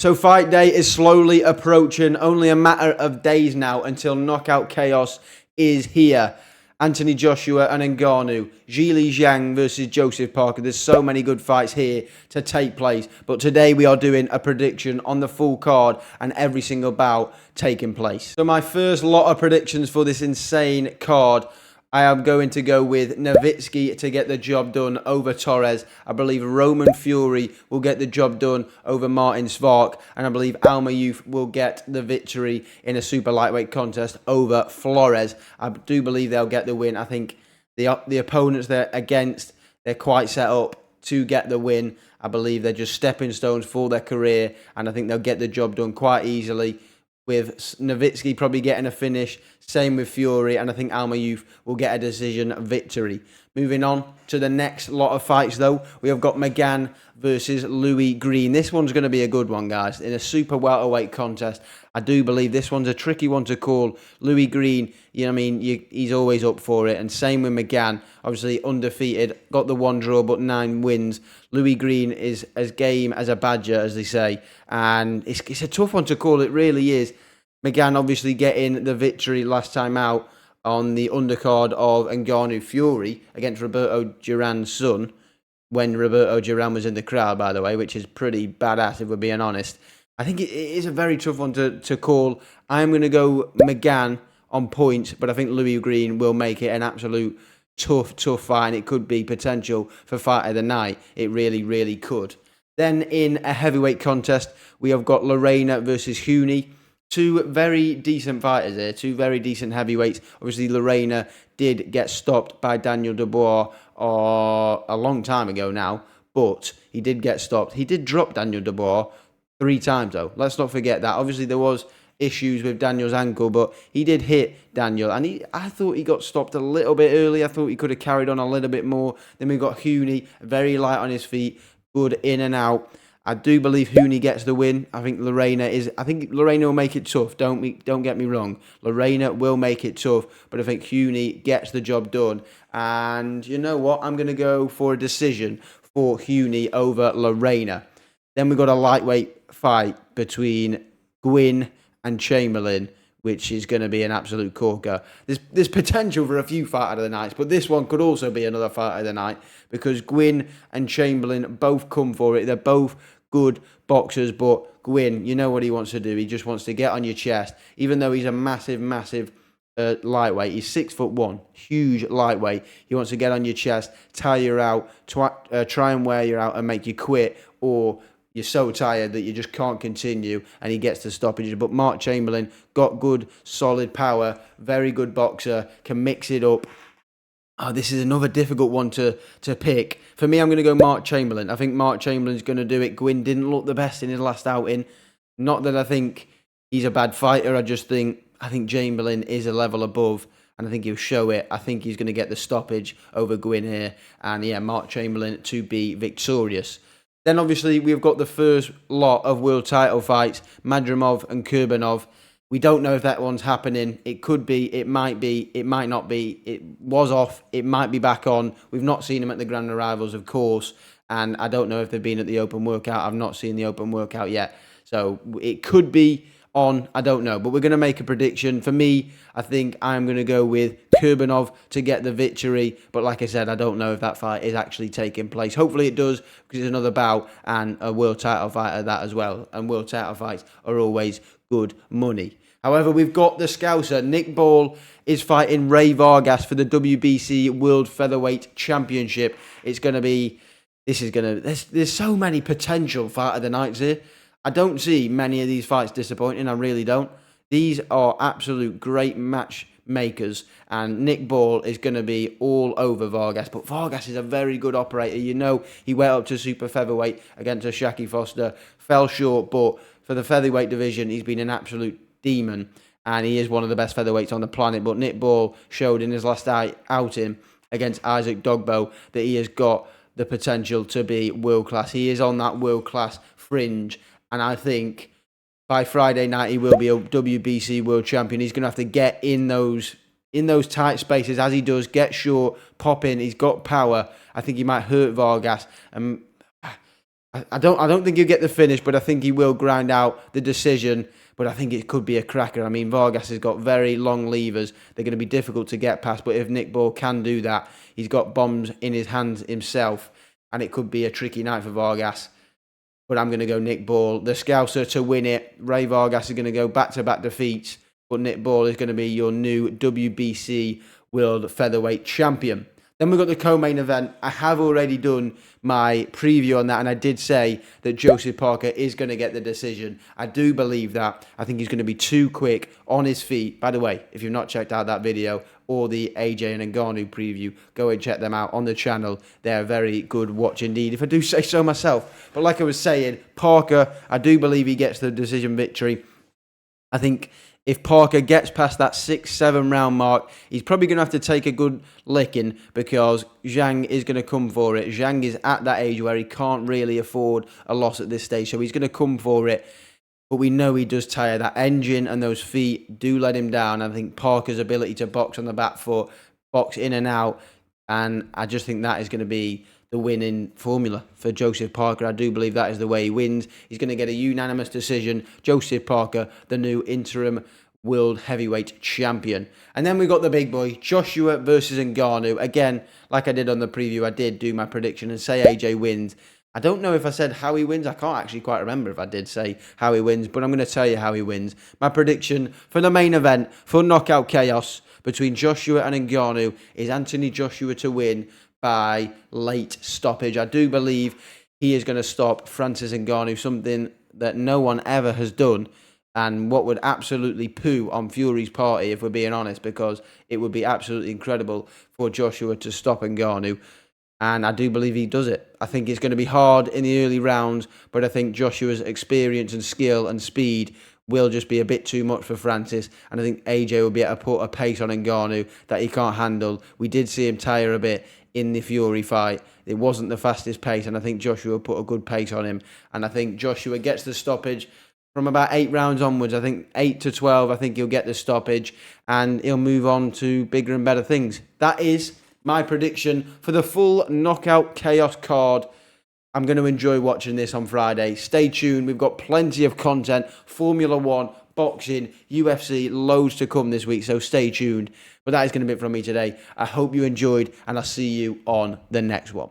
So fight day is slowly approaching, only a matter of days now until knockout chaos is here. Anthony Joshua and Ngannou, Zhili Zhang versus Joseph Parker. There's so many good fights here to take place. But today we are doing a prediction on the full card and every single bout taking place. So my first lot of predictions for this insane card, I am going to go with Nowitzki to get the job done over Torres. I believe Roman Fury will get the job done over Martin Svark. And I believe Almayuf will get the victory in a super lightweight contest over Flores. I do believe they'll get the win. I think the opponents they're against, they're quite set up to get the win. I believe they're just stepping stones for their career. And I think they'll get the job done quite easily, with Nowitzki probably getting a finish, same with Fury, and I think Almayuf will get a decision victory. Moving on to the next lot of fights, though, we have got McGann versus Louis Green. This one's going to be a good one, guys, in a super welterweight contest. I do believe this one's a tricky one to call. Louis Green, you know what I mean, he's always up for it, and same with McGann, obviously undefeated, got the one draw but 9 wins. Louis Green is as game as a badger, as they say, and it's a tough one to call, it really is. McGann obviously getting the victory last time out on the undercard of Ngannou Fury against Roberto Duran's son, when Roberto Duran was in the crowd, by the way, which is pretty badass if we're being honest. I think it is a very tough one to call. I'm going to go McGann on points, but I think Louis Green will make it an absolute tough fight, and it could be potential for fight of the night. It really, really could. Then in a heavyweight contest, we have got Lorena versus Huni. Two very decent fighters here, two very decent heavyweights. Obviously, Lorena did get stopped by Daniel Dubois a long time ago now, but he did get stopped. He did drop Daniel Dubois 3 times, though. Let's not forget that. Obviously, there was issues with Daniel's ankle, but he did hit Daniel, and I thought he got stopped a little bit early. I thought he could have carried on a little bit more. Then we got Huni, very light on his feet, good in and out. I do believe Huni gets the win. I think Lorena will make it tough. Don't get me wrong. Lorena will make it tough, but I think Huni gets the job done. And you know what? I'm going to go for a decision for Huni over Lorena. Then we've got a lightweight fight between Gwynn and Chamberlain, which is going to be an absolute corker. There's potential for a few fight of the nights, but this one could also be another fight of the night because Gwynn and Chamberlain both come for it. They're both good boxers, but Gwynn, you know what he wants to do. He just wants to get on your chest, even though he's a massive lightweight. He's 6'1", huge lightweight. He wants to get on your chest, tire you out, try and wear you out and make you quit, or you're so tired that you just can't continue, and he gets the stoppages. But Mark Chamberlain got good, solid power, very good boxer, can mix it up. Oh, this is another difficult one to pick. For me, I'm going to go Mark Chamberlain. I think Mark Chamberlain's going to do it. Gwynn didn't look the best in his last outing. Not that I think he's a bad fighter. I think Chamberlain is a level above, and I think he'll show it. I think he's going to get the stoppage over Gwynn here. And yeah, Mark Chamberlain to be victorious. Then obviously we've got the first lot of world title fights, Madrimov and Kurbanov. We don't know if that one's happening. It could be, it might be, it might not be. It was off, it might be back on. We've not seen them at the Grand Arrivals, of course, and I don't know if they've been at the open workout. I've not seen the open workout yet. So it could be on, I don't know. But we're going to make a prediction. For me, I think I'm going to go with Kurbanov to get the victory. But like I said, I don't know if that fight is actually taking place. Hopefully it does, because it's another bout and a world title fight at that as well. And world title fights are always good money. However, we've got the Scouser. Nick Ball is fighting Ray Vargas for the WBC World Featherweight Championship. It's going to be, there's so many potential fight of the nights here. I don't see many of these fights disappointing. I really don't. These are absolute great match makers, and Nick Ball is going to be all over Vargas. But Vargas is a very good operator. You know, he went up to super featherweight against Shaki Foster, fell short, but for the featherweight division, he's been an absolute demon, and he is one of the best featherweights on the planet. But Nick Ball showed in his last outing against Isaac Dogbo that he has got the potential to be world class. He is on that world class fringe, and I think by Friday night he will be a WBC world champion. He's going to have to get in those tight spaces as he does, get short, pop in. He's got power. I think he might hurt Vargas, and I don't think he'll get the finish, but I think he will grind out the decision. But I think it could be a cracker. I mean, Vargas has got very long levers. They're going to be difficult to get past. But if Nick Ball can do that, he's got bombs in his hands himself. And it could be a tricky night for Vargas. But I'm going to go Nick Ball. The Scouser to win it. Ray Vargas is going to go back-to-back defeats. But Nick Ball is going to be your new WBC World Featherweight Champion. Then we've got the co-main event. I have already done my preview on that, and I did say that Joseph Parker is going to get the decision. I do believe that. I think he's going to be too quick on his feet. By the way, if you've not checked out that video or the AJ and Ngannou preview, go and check them out on the channel. They're a very good watch indeed, if I do say so myself. But like I was saying, Parker, I do believe he gets the decision victory. I think if Parker gets past that 6-7 round mark, he's probably going to have to take a good licking because Zhang is going to come for it. Zhang is at that age where he can't really afford a loss at this stage, so he's going to come for it. But we know he does tire. That engine and those feet do let him down. I think Parker's ability to box on the back foot, box in and out, and I just think that is going to be the winning formula for Joseph Parker. I do believe that is the way he wins. He's going to get a unanimous decision. Joseph Parker, the new interim world heavyweight champion. And then we got the big boy, Joshua versus Ngannou. Again, like I did on the preview, I did do my prediction and say AJ wins. I don't know if I said how he wins. I can't actually quite remember if I did say how he wins, but I'm going to tell you how he wins. My prediction for the main event, for Knockout Chaos, between Joshua and Ngannou, is Anthony Joshua to win by late stoppage. I do believe he is going to stop Francis Ngannou, something that no one ever has done, and what would absolutely poo on Fury's party, if we're being honest, because it would be absolutely incredible for Joshua to stop Ngannou, and I do believe he does it. I think it's going to be hard in the early rounds, but I think Joshua's experience and skill and speed will just be a bit too much for Francis, and I think AJ will be able to put a pace on Ngannou that he can't handle. We did see him tire a bit in the Fury fight. It wasn't the fastest pace, and I think Joshua put a good pace on him, and I think Joshua gets the stoppage from about 8 rounds onwards. I think 8 to 12, I think he'll get the stoppage, and he'll move on to bigger and better things. That is my prediction for the full Knockout Chaos card. I'm going to enjoy watching this on Friday. Stay tuned. We've got plenty of content. Formula 1, boxing, UFC, loads to come this week, so stay tuned. But that is going to be it from me today. I hope you enjoyed, and I'll see you on the next one.